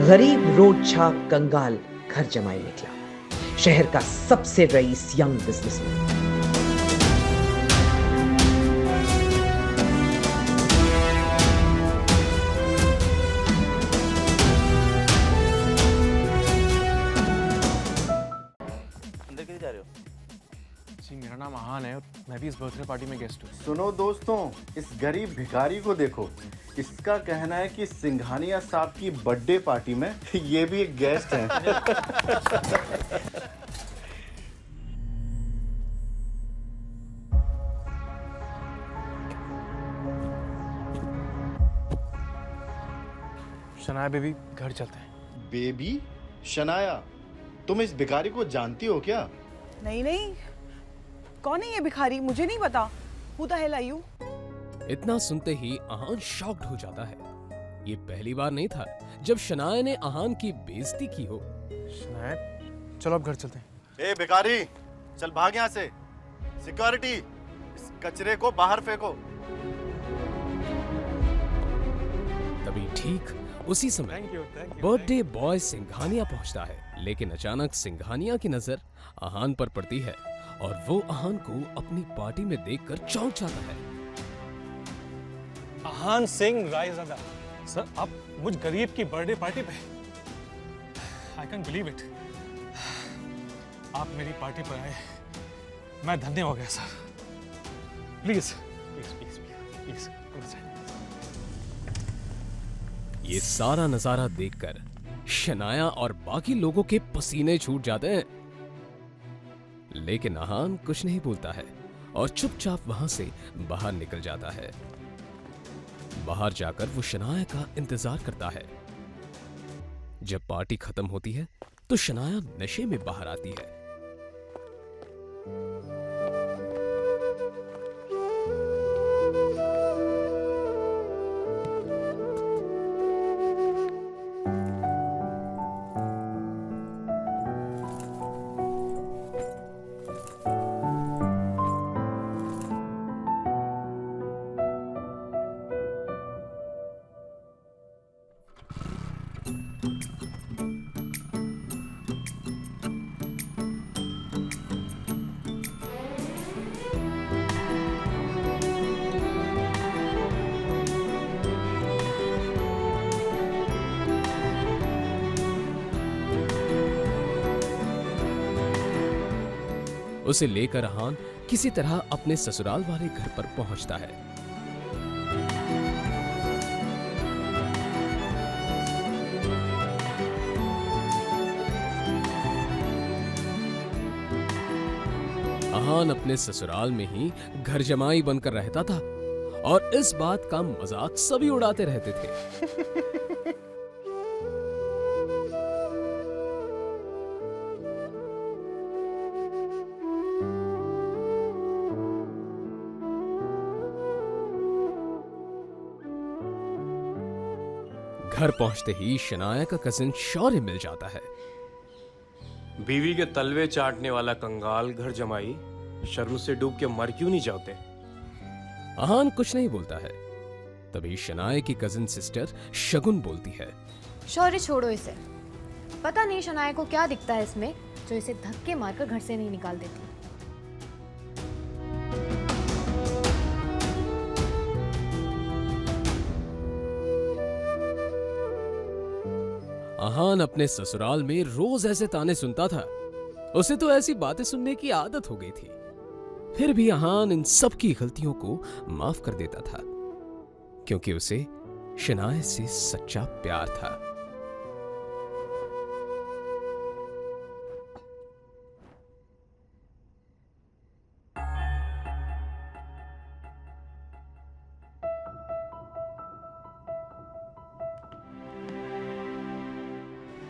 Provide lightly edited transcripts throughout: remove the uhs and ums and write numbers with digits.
गरीब रोड छाप कंगाल घर जमाए निकला, शहर का सबसे रईस यंग बिजनेसमैन। अंदर किधर जा रहे हो? जी मेरा नाम आहान है और मैं भी इस बर्थडे पार्टी में गेस्ट हूँ। सुनो दोस्तों, इस गरीब भिखारी को देखो। इसका कहना है कि सिंघानिया साहब की बर्थडे पार्टी में ये भी एक गेस्ट हैं। शनाया बेबी घर चलते हैं। बेबी? शनाया, तुम इस भिखारी को जानती हो क्या? नहीं नहीं, कौन है ये भिखारी? मुझे नहीं पता। Who the hell are you? इतना सुनते ही आहान शॉक्ड हो जाता है। ये पहली बार नहीं था जब शनाया ने आहान की बेइज्जती की हो। शनाया चलो अब घर चलते हैं। ए भिखारी, चल भाग यहाँ से। सिक्योरिटी, इस कचरे को बाहर फेंको। तभी ठीक उसी समय बर्थडे बॉय सिंघानिया पहुंचता है, लेकिन अचानक सिंघानिया की नजर आहान पर पड़ती है और वो आहान को अपनी पार्टी में देखकर चौंक जाता है। आहान सिंह रायज़ादा सर, आप मुझ गरीब की बर्थडे पार्टी पे? I can believe it. आप मेरी पार्टी पर आए, मैं धन्य हो गया sir. Please please please please please. ये सारा नजारा देखकर शनाया और बाकी लोगों के पसीने छूट जाते हैं, लेकिन आहान कुछ नहीं बोलता है और चुपचाप वहां से बाहर निकल जाता है। बाहर जाकर वो शनाया का इंतजार करता है। जब पार्टी खत्म होती है तो शनाया नशे में बाहर आती है। उसे लेकर आहान किसी तरह अपने ससुराल वाले घर पर पहुंचता है। आहान अपने ससुराल में ही घर जमाई बनकर रहता था और इस बात का मजाक सभी उड़ाते रहते थे। घर पहुंचते ही शनाया का कजिन शौर्य मिल जाता है। बीवी के तलवे चाटने वाला कंगाल घर जमाई शर्म से डूब के मर क्यों नहीं जाते? आहान कुछ नहीं बोलता है। तभी शनाया की कजिन सिस्टर शगुन बोलती है, शौर्य छोड़ो इसे। पता नहीं शनाया को क्या दिखता है इसमें जो इसे धक्के मारकर घर से नहीं निकाल देती। आहान अपने ससुराल में रोज ऐसे ताने सुनता था। उसे तो ऐसी बातें सुनने की आदत हो गई थी। फिर भी आहान इन सब की गलतियों को माफ कर देता था, क्योंकि उसे शनाया से सच्चा प्यार था।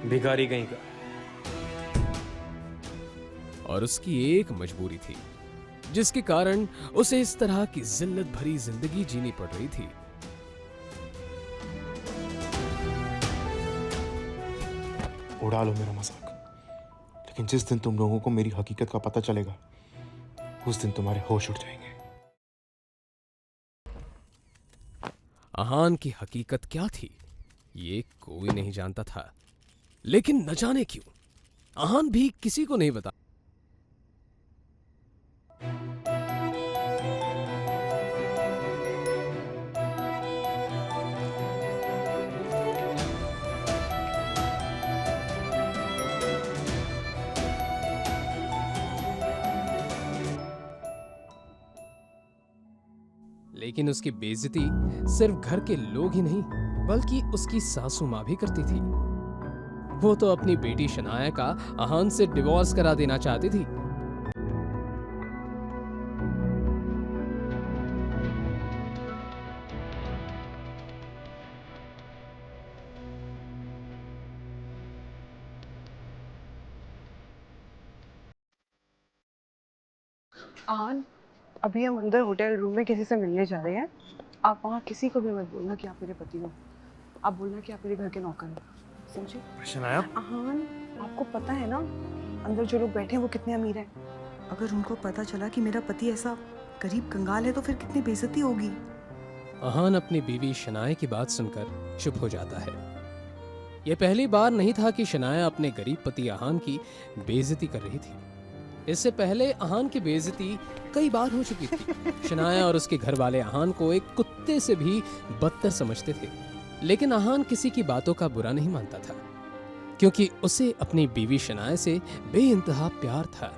भिखारी कहीं का। और उसकी एक मजबूरी थी जिसके कारण उसे इस तरह की जिल्लत भरी जिंदगी जीनी पड़ रही थी। उड़ा लो मेरा मजाक, लेकिन जिस दिन तुम लोगों को मेरी हकीकत का पता चलेगा उस दिन तुम्हारे होश उड़ जाएंगे। आहान की हकीकत क्या थी ये कोई नहीं जानता था, लेकिन न जाने क्यों अहान भी किसी को नहीं बता। लेकिन उसकी बेइज्जती सिर्फ घर के लोग ही नहीं बल्कि उसकी सासू माँ भी करती थी। वो तो अपनी बेटी शनाया का अहान से डिवोर्स करा देना चाहती थी। आन, अभी हम अंदर होटल रूम में किसी से मिलने जा रहे हैं। आप वहाँ किसी को भी मत बोलना कि आप मेरे पति हो। आप बोलना कि आप मेरे घर के नौकर हो, समझे? शनाया, आन, आपको पता है ना अंदर जो लोग बैठे हैं वो कितने अमीर हैं। अगर उनको पता चला कि मेरा पति ऐसा गरीब कंगाल है तो फिर कितनी बेइज्जती होगी। अहान अपनी बीवी शनाया की बात सुनकर चुप हो जाता है। यह पहली बार नहीं था कि शनाया अपने गरीब पति अहान की बेइज्जती कर रही थी। इससे पहले अहान की बेइज्जती कई बार हो चुकी थी। शनाया और उसके घर वाले अहान को एक कुत्ते से भी बदतर समझते थे, लेकिन अहान किसी की बातों का बुरा नहीं मानता था क्योंकि उसे अपनी बीवी शनाया से बेइंतहा प्यार था।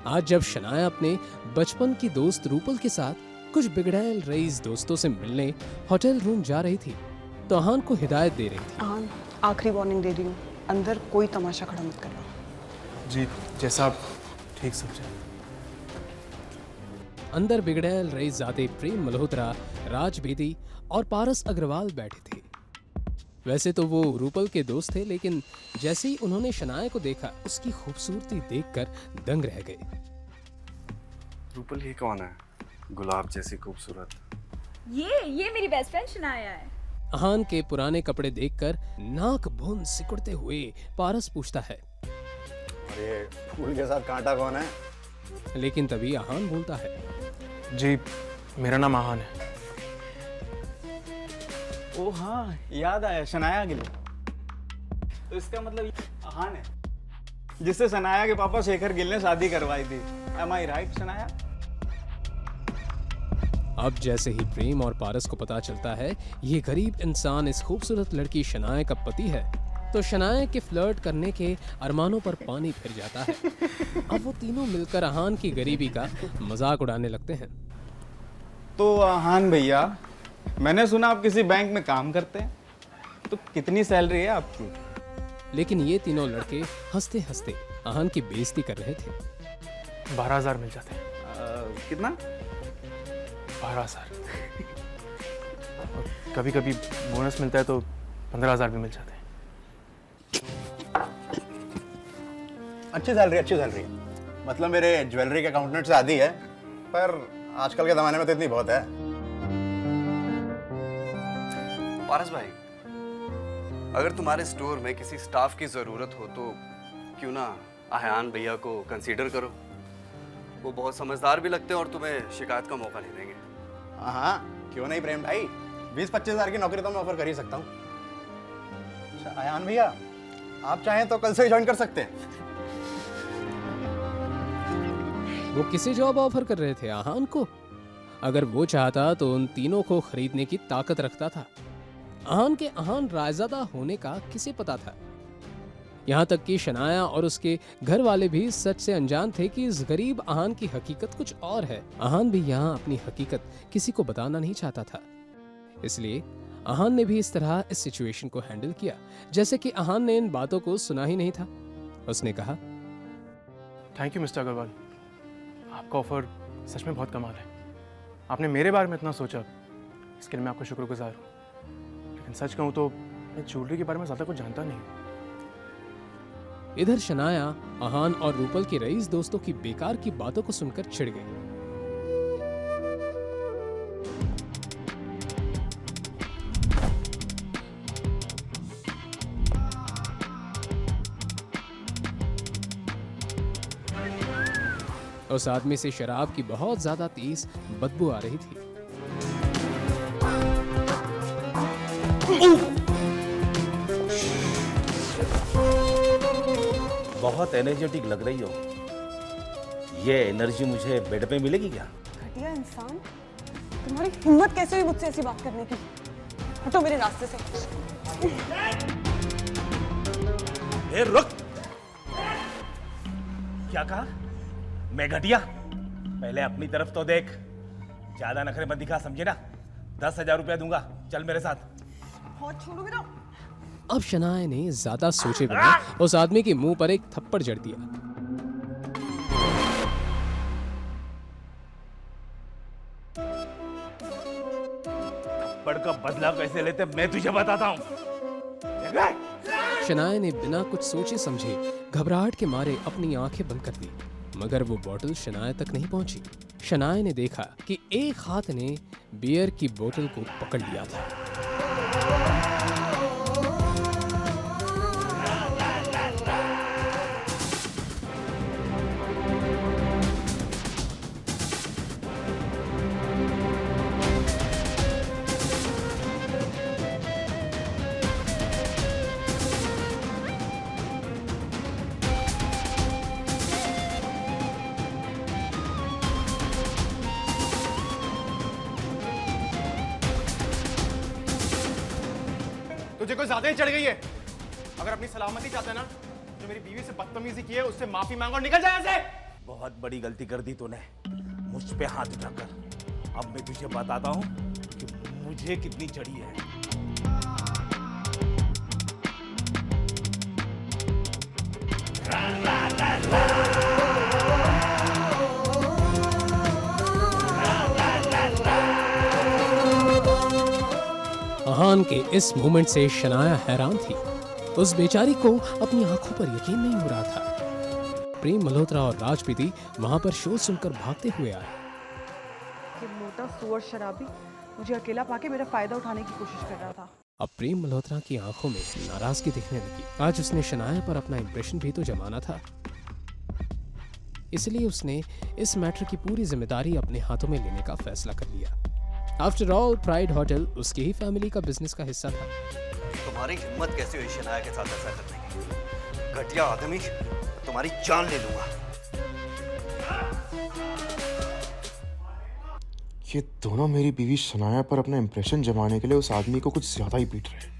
आज जब शनाया अपने बचपन की दोस्त रूपल के साथ कुछ बिगड़ैल रईस दोस्तों से मिलने होटल रूम जा रही थी तो अहान को हिदायत दे रही थी। आन, आखिरी वार्निंग दे रही हूँ, अंदर कोई तमाशा खड़ा मत करना। जी जैसा आप ठीक समझे। अंदर बिगड़ैल रईसजादे प्रेम मल्होत्रा, राज बेदी और पारस अग्रवाल बैठे थे। वैसे तो वो रूपल के दोस्त थे, लेकिन जैसे ही उन्होंने शनाया को देखा उसकी खूबसूरती देखकर दंग रह गए। रूपल ये कौन है? गुलाब जैसी खूबसूरत। ये मेरी बेस्ट फ्रेंड शनाया है। अहान के पुराने कपड़े देखकर नाक भून सिकुड़ते हुए पारस पूछता है, और ये फूल के साथ कांटा कौन है? लेकिन तभी अहान बोलता है, जी मेरा नाम आहान है। ओ हाँ, याद आया, शनाया गिल। तो इसका मतलब आहान है जिससे शनाया के पापा शेखर गिल ने शादी करवाई थी। Am I right, Shanaya? अब जैसे ही प्रेम और पारस को पता चलता है ये गरीब इंसान इस खूबसूरत लड़की शनाया का पति है तो शनाया के फ्लर्ट करने के अरमानों पर पानी फिर जाता है। अब वो तीनों मिलकर अहान की गरीबी का मजाक उड़ाने लगते हैं। तो आहान भैया, मैंने सुना आप किसी बैंक में काम करते हैं, तो कितनी सैलरी है आपकी? लेकिन ये तीनों लड़के हंसते हंसते अहान की बेइज्जती कर रहे थे। 12,000 मिल जाते हैं। कितना? 12,000। कभी कभी बोनस मिलता है तो 15,000 भी मिल जाते हैं। अच्छी सैलरी। मतलब मेरे ज्वेलरी के अकाउंटेंट से आधी है, पर आजकल के जमाने में तो इतनी बहुत है। पारस भाई, अगर तुम्हारे स्टोर में किसी स्टाफ की जरूरत हो तो क्यों ना आहान भैया को कंसीडर करो। वो बहुत समझदार भी लगते हैं और तुम्हें शिकायत का मौका नहीं देंगे। हाँ, क्यों नहीं प्रेम भाई, 20-25 हज़ार की नौकरी तो मैं ऑफर कर ही सकता हूँ। अच्छा आयान भैया, आप चाहें तो कल से ही ज्वाइन कर सकते हैं। वो किसे जॉब ऑफर कर रहे थे? आहान को? अगर वो चाहता तो उन तीनों को खरीदने की ताकत रखता था। आहान के आहान रायजादा होने का किसे पता था? यहाँ तक कि शनाया और उसके घर वाले भी सच से अनजान थे कि इस गरीब आहान की हकीकत कुछ और है। आहान भी यहाँ अपनी हकीकत किसी को बताना नहीं चाहता था, इसलिए आहान ने भी इस तरह इस सिचुएशन को हैंडल किया जैसे कि आहान ने इन बातों को सुना ही नहीं था। उसने कहा, थैंक यू मिस्टर अग्रवाल, आपका ऑफर सच में बहुत कमाल है। आपने मेरे बारे में इतना सोचा, इसके लिए मैं आपका शुक्रगुजार हूँ। लेकिन सच कहूँ तो मैं ज्वेलरी के बारे में ज़्यादा कुछ जानता नहीं। इधर शनाया आहान और रूपल के रईस दोस्तों की बेकार की बातों को सुनकर चिढ़ गई। उस आदमी से शराब की बहुत ज्यादा तेज बदबू आ रही थी। बहुत एनर्जेटिक लग रही हो। ये एनर्जी मुझे बेड पे मिलेगी क्या? घटिया इंसान, तुम्हारी हिम्मत कैसे हुई मुझसे ऐसी बात करने की? हटो मेरे रास्ते से। ए रुक! क्या कहा? मैं घटिया? पहले अपनी तरफ तो देख। ज्यादा नखरे मत दिखा, समझे ना? 10,000 रुपया दूंगा, चल मेरे साथ। हाथ छोड़ो मेरा। अब शनाया ने ज्यादा सोचे बिना उस आदमी के मुंह पर एक थप्पड़ जड़ दिया। थप्पड़ का बदला कैसे लेते मैं तुझे बताता हूँ। शनाया ने बिना कुछ सोचे समझे घबराहट के मारे अपनी आंखें बंद कर दी, मगर वो बोतल शनाया तक नहीं पहुंची। शनाया ने देखा कि एक हाथ ने बियर की बोतल को पकड़ लिया था। तुझे कोई ज्यादा ही चढ़ गई है। अगर अपनी सलामती चाहता है ना, जो मेरी बीवी से बदतमीजी की है उससे माफी मांगो और निकल जाए यहाँ से। बहुत बड़ी गलती कर दी तूने, मुझ पे हाथ उठाकर। अब मैं तुझे बताता हूँ कि मुझे कितनी चढ़ी है। अहान के इस मूवमेंट से शनाया हैरान थी। उस बेचारी को अपनी आंखों पर यकीन नहीं हो रहा था। प्रेम मल्होत्रा और राज बेदी वहां पर शोर सुनकर भागते हुए आए। कि मोटा सुअर शराबी मुझे अकेला पाके मेरा फायदा उठाने की कोशिश कर रहा था। अब प्रेम मल्होत्रा की आंखों में नाराजगी दिखने लगी। आज उसने शनाया पर अपना इंप्रेशन भी तो जमाना था, इसलिए उसने इस मैटर की पूरी जिम्मेदारी अपने हाथों में लेने का फैसला कर लिया। आफ्टर ऑल प्राइड होटल उसकी ही फैमिली का बिजनेस का हिस्सा था। तुम्हारी हिम्मत कैसे हुई शनाया के साथ ऐसा करने की? घटिया आदमी, तुम्हारी जान ले लूंगा। ये दोनों मेरी बीवी शनाया पर अपना इंप्रेशन जमाने के लिए उस आदमी को कुछ ज्यादा ही पीट रहे हैं।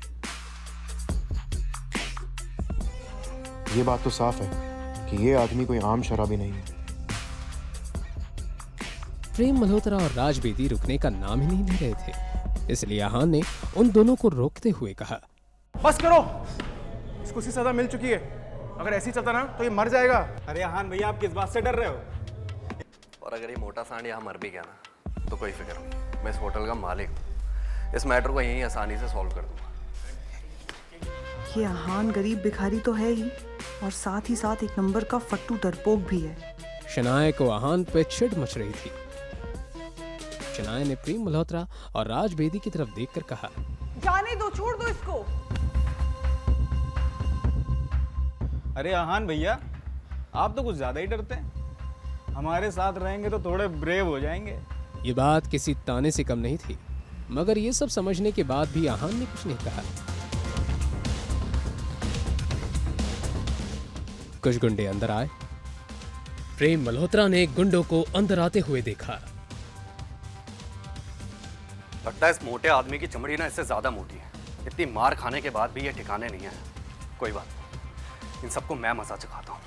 ये बात तो साफ है कि ये आदमी कोई आम शराबी नहीं है। प्रेम मल्होत्रा और राज बेदी रुकने का नाम ही नहीं ले रहे थे, इसलिए अहान ने उन दोनों को रोकते हुए कहा, बस करो, इसको सी सजा मिल चुकी है। अगर ऐसी चलता ना तो ये मर जाएगा। अरे अहान भैया, आप किस बात से डर रहे हो? और अगर ये मोटा सांड यहाँ मर भी गया ना तो कोई फिक्र नहीं, मैं इस होटल का मालिक हूँ। इस मैटर को यहीं आसानी से सॉल्व कर दूंगा। ये अहान गरीब भिखारी तो है ही, और साथ ही साथ एक नंबर का फट्टू डरपोक भी है। शनाया को अहान पे चिढ़ मच रही थी। शनाया ने प्रेम मल्होत्रा और राज बेदी की तरफ देखकर कहा, जाने दो, छोड़ दो इसको। अरे अहान भैया, आप तो कुछ ज्यादा ही डरते हैं। हमारे साथ रहेंगे तो थोड़े ब्रेव हो जाएंगे। ये बात किसी ताने से कम नहीं थी, मगर ये सब समझने के बाद भी अहान ने कुछ नहीं कहा। कुछ गुंडे अंदर आए। प्रेम मल्होत्रा ने गुंडों को अंदर आते हुए देखा। लगता है इस मोटे आदमी की चमड़ी ना इससे ज्यादा मोटी है। इतनी मार खाने के बाद भी ये ठिकाने नहीं है। कोई बात नहीं, इन सबको मैं मजा चखाता हूँ।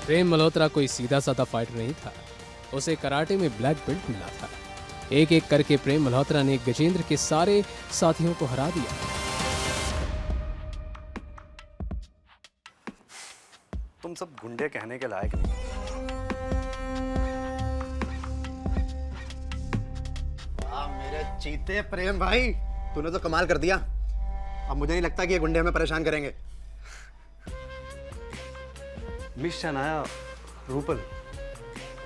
प्रेम मल्होत्रा कोई सीधा साधा फाइटर नहीं था, उसे कराटे में ब्लैक बेल्ट मिला था। एक एक करके प्रेम मल्होत्रा ने गजेंद्र के सारे साथियों को हरा दिया। तुम सब गुंडे कहने के लायक नहीं। मेरे चीते प्रेम भाई, तूने तो कमाल कर दिया। अब मुझे नहीं लगता कि ये गुंडे हमें परेशान करेंगे। मिस शनाया, रूपल,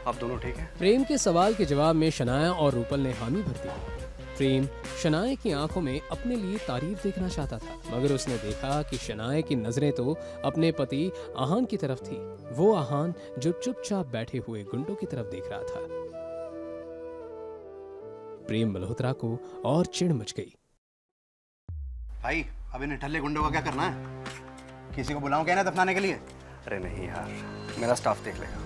आप दोनों ठीक हैं? प्रेम के सवाल के जवाब में शनाया और रूपल ने हामी भर दी। प्रेम शनाया की आंखों में अपने लिए तारीफ देखना चाहता था, मगर उसने देखा कि शनाया की नजरें तो अपने पति आहान की तरफ थी, वो आहान जो चुपचाप बैठे हुए गुंडों की तरफ देख रहा था। प्रेम मल्होत्रा को और चिढ़ मच गई। भाई अब इन ठल्ले गुंडों का क्या करना है? किसी को बुलाऊं क्या ना दफनाने के लिए? अरे नहीं यार, मेरा स्टाफ देख लेगा।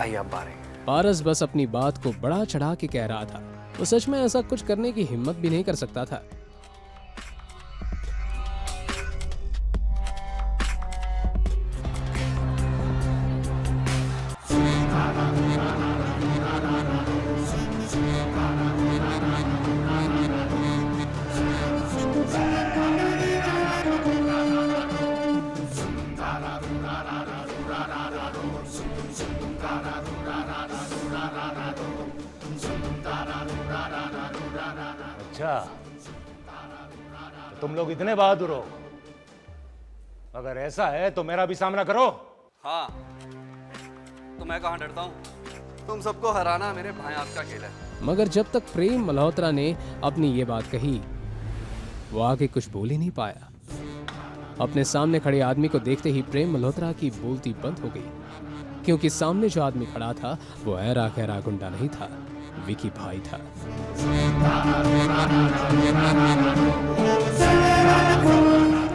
आइए आप बाहर आइए। पारस बस अपनी बात को बड़ा चढ़ा के कह रहा था, वो सच में ऐसा कुछ करने की हिम्मत भी नहीं कर सकता था। अच्छा, तो तुम लोग इतने बहादुर हो? अगर ऐसा है तो मेरा भी सामना करो। हाँ, तो मैं कहाँ डरता हूँ? तुम सबको हराना मेरे भाई आपका खेल है। मगर जब तक प्रेम मल्होत्रा ने अपनी ये बात कही, वो आगे कुछ बोल ही नहीं पाया। अपने सामने खड़े आदमी को देखते ही प्रेम मल्होत्रा की बोलती बंद हो गई, क्योंकि सामने जो आदमी खड़ा था वो ऐरा गहरा गुंडा नहीं था, विकी भाई था।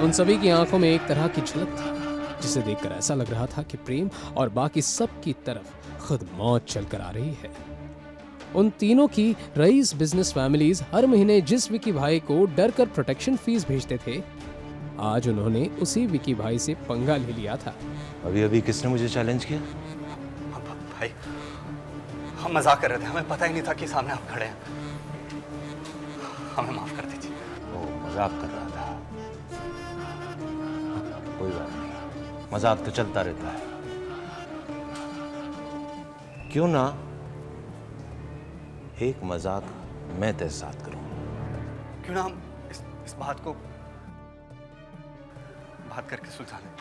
उन सभी की आंखों में एक तरह की झलक थी, जिसे देखकर ऐसा लग रहा था कि प्रेम और बाकी सब की तरफ खुद मौत चलकर आ रही है। उन तीनों की रईस बिजनेस फैमिलीज हर महीने जिस विकी भाई को डर कर प्रोटेक्शन फीस भेजते थे, आज उन्होंने उसी विकी भाई से पंगा ले लिया था। अभी अभी किसने मुझे चैलेंज किया? भाई, हम मजाक कर रहे थे, हमें पता ही नहीं था कि सामने आप खड़े हैं। हमें माफ कर दीजिए। ओ, मजाक कर रहा था। कोई बात नहीं, मजाक तो चलता रहता है। क्यों ना एक मजाक मैं तेरे साथ करूं? क्यों ना हम इस बात को बात करके सुलझा लें।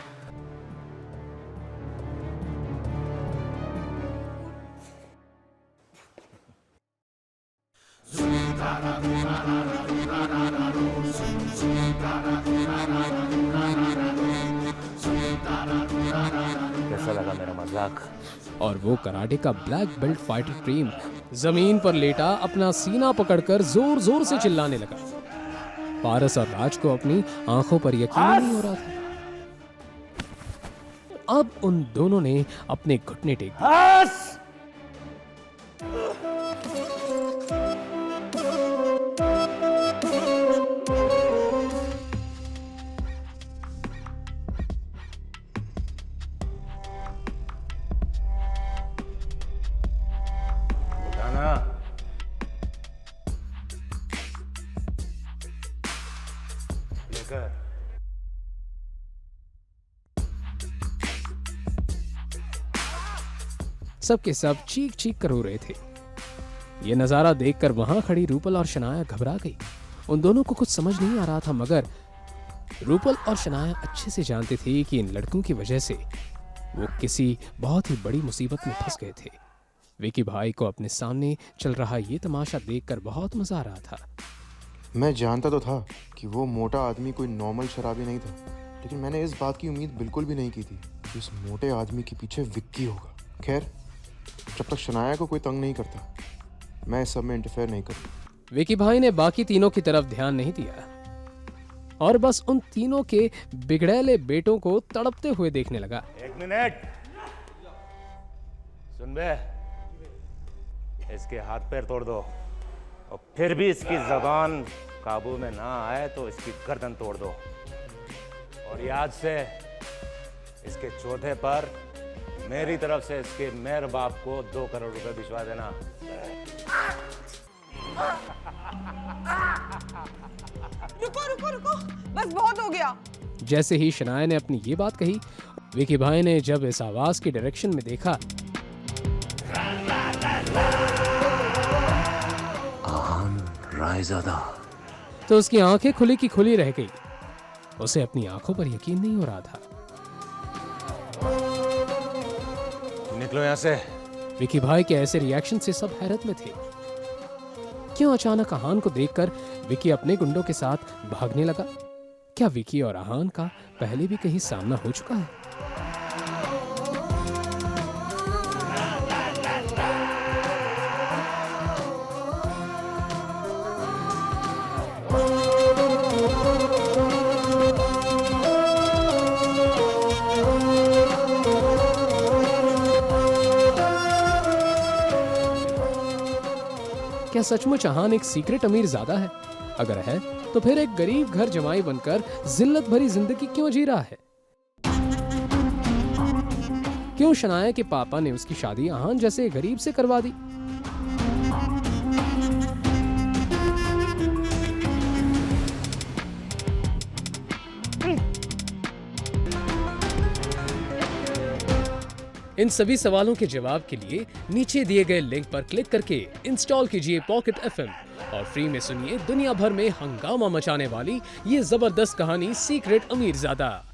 कैसा लगा मेरा मजाक? और वो कराटे का ब्लैक बेल्ट फाइटर प्रेम जमीन पर लेटा अपना सीना पकड़कर जोर जोर से चिल्लाने लगा। पारस और राज को अपनी आंखों पर यकीन नहीं हो रहा था। अब उन दोनों ने अपने घुटने टेक सबके सब चीख चीख कर रो रहे थे। ये नजारा देखकर वहां खड़ी रूपल और शनाया घबरा गई। उन दोनों को कुछ समझ नहीं आ रहा था, मगर रूपल और शनाया अच्छे से जानते थे कि इन लड़कों की वजह से वो किसी बहुत ही बड़ी मुसीबत में फंस गए थे। विकी भाई को अपने सामने चल रहा ये तमाशा देखकर बहुत मजा आ रहा था। मैं जानता तो था कि वो मोटा आदमी कोई नॉर्मल शराबी नहीं था, लेकिन मैंने इस बात की उम्मीद बिल्कुल भी नहीं की थी कि इस मोटे आदमी के पीछे विक्की होगा। खैर, जब तक शनाया को कोई तंग नहीं करता, मैं इस सब में इंटरफेयर नहीं करता। विकी भाई ने बाकी तीनों की तरफ ध्यान नहीं दिया और बस उन तीनों के बिगड़ैले बेटों को तड़पते हुए देखने लगा। एक मिनट सुन बे, इसके हाथ पैर तोड़ दो और फिर भी इसकी जबान काबू में ना आए तो इसकी गर्दन तोड़ दो। और याद से इसके चौथे पर मेरी तरफ से इसके मेरे बाप को 2 करोड़ रुपए भिजवा देना। रुको रुको रुको, बस बहुत हो गया। जैसे ही शनाया ने अपनी ये बात कही, विकी भाई ने जब इस आवाज की डायरेक्शन में देखा, आहान रायज़ादा, तो उसकी आंखें खुली की खुली रह गई। उसे अपनी आंखों पर यकीन नहीं हो रहा था। निकलो यहां से। विकी भाई के ऐसे रिएक्शन से सब हैरत में थे। क्यों अचानक अहान को देखकर विकी अपने गुंडों के साथ भागने लगा? क्या विकी और अहान का पहले भी कहीं सामना हो चुका है? क्या सचमुच अहान एक सीक्रेट अमीर ज़्यादा है? अगर है तो फिर एक गरीब घर जमाई बनकर जिल्लत भरी जिंदगी क्यों जी रहा है? क्यों शनाया के पापा ने उसकी शादी अहान जैसे गरीब से करवा दी? इन सभी सवालों के जवाब के लिए नीचे दिए गए लिंक पर क्लिक करके इंस्टॉल कीजिए पॉकेट FM और फ्री में सुनिए दुनिया भर में हंगामा मचाने वाली ये जबरदस्त कहानी सीक्रेट अमीरजादा।